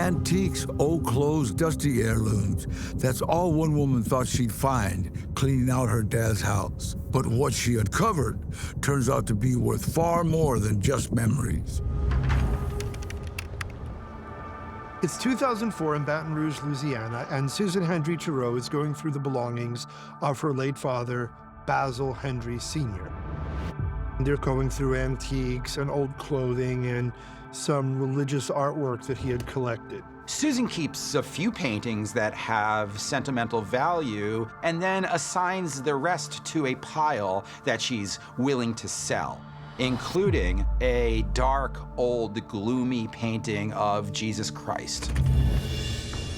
Antiques, old clothes, dusty heirlooms. That's all one woman thought she'd find cleaning out her dad's house. But what she uncovered turns out to be worth far more than just memories. It's 2004 in Baton Rouge, Louisiana, and Susan Hendry Turow is going through the belongings of her late father, Basil Hendry Sr. They're going through antiques and old clothing and some religious artwork that he had collected. Susan keeps a few paintings that have sentimental value and then assigns the rest to a pile that she's willing to sell, including a dark, old, gloomy painting of Jesus Christ.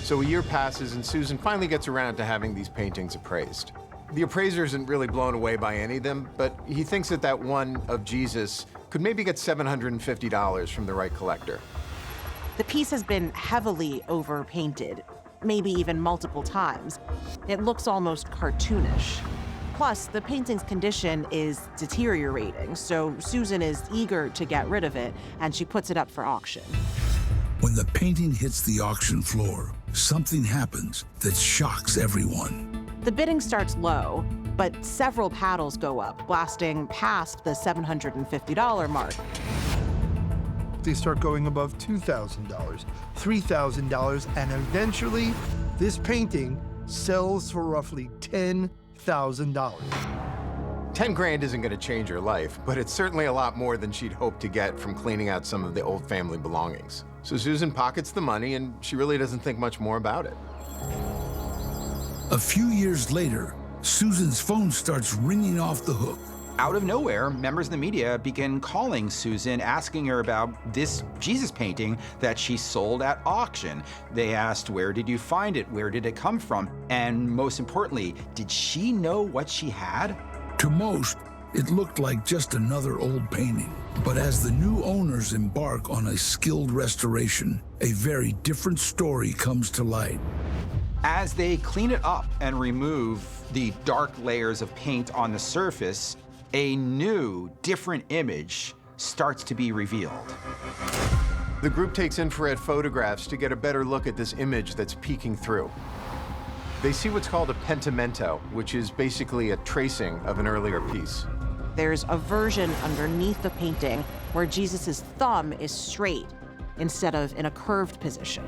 So a year passes and Susan finally gets around to having these paintings appraised. The appraiser isn't really blown away by any of them, but he thinks that that one of Jesus could maybe get $750 from the right collector. The piece has been heavily overpainted, maybe even multiple times. It looks almost cartoonish. Plus, the painting's condition is deteriorating, so Susan is eager to get rid of it, and she puts it up for auction. When the painting hits the auction floor, something happens that shocks everyone. The bidding starts low, but several paddles go up, blasting past the $750 mark. They start going above $2,000, $3,000, and eventually this painting sells for roughly $10,000. 10 grand isn't going to change her life, but it's certainly a lot more than she'd hoped to get from cleaning out some of the old family belongings. So Susan pockets the money, and she really doesn't think much more about it. A few years later, Susan's phone starts ringing off the hook. Out of nowhere, members of the media begin calling Susan, asking her about this Jesus painting that she sold at auction. They asked, where did you find it? Where did it come from? And most importantly, did she know what she had? To most, it looked like just another old painting. But as the new owners embark on a skilled restoration, a very different story comes to light. As they clean it up and remove the dark layers of paint on the surface, a new, different image starts to be revealed. The group takes infrared photographs to get a better look at this image that's peeking through. They see what's called a pentimento, which is basically a tracing of an earlier piece. There's a version underneath the painting where Jesus' thumb is straight instead of in a curved position.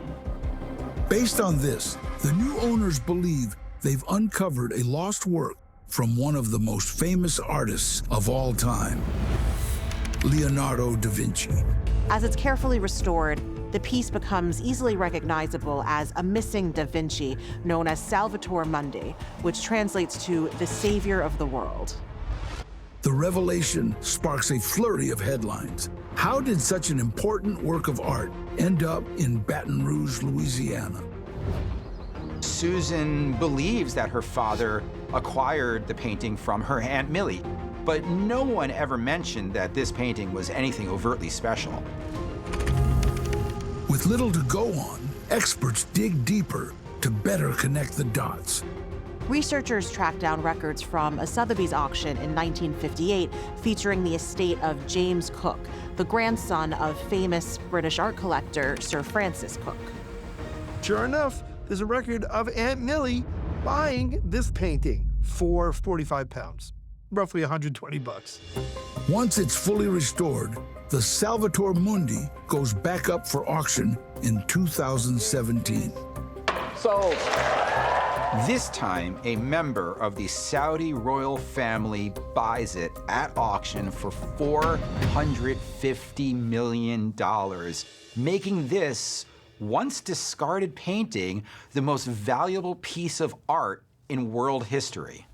Based on this, the new owners believe they've uncovered a lost work from one of the most famous artists of all time, Leonardo da Vinci. As it's carefully restored, the piece becomes easily recognizable as a missing Da Vinci known as Salvator Mundi, which translates to the savior of the world. The revelation sparks a flurry of headlines. How did such an important work of art end up in Baton Rouge, Louisiana? Susan believes that her father acquired the painting from her Aunt Millie, but no one ever mentioned that this painting was anything overtly special. With little to go on, experts dig deeper to better connect the dots. Researchers tracked down records from a Sotheby's auction in 1958 featuring the estate of James Cook, the grandson of famous British art collector Sir Francis Cook. Sure enough, there's a record of Aunt Millie buying this painting for 45 pounds, roughly 120 bucks. Once it's fully restored, the Salvator Mundi goes back up for auction in 2017. Sold. This time, a member of the Saudi royal family buys it at auction for $450 million, making this once discarded painting the most valuable piece of art in world history.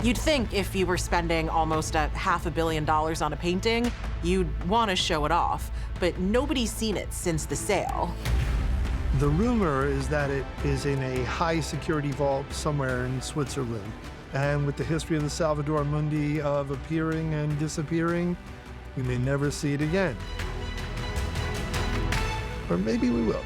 You'd think if you were spending almost $500 million on a painting, you'd want to show it off, but nobody's seen it since the sale. The rumor is that it is in a high-security vault somewhere in Switzerland. And with the history of the Salvator Mundi of appearing and disappearing, we may never see it again. Or maybe we will.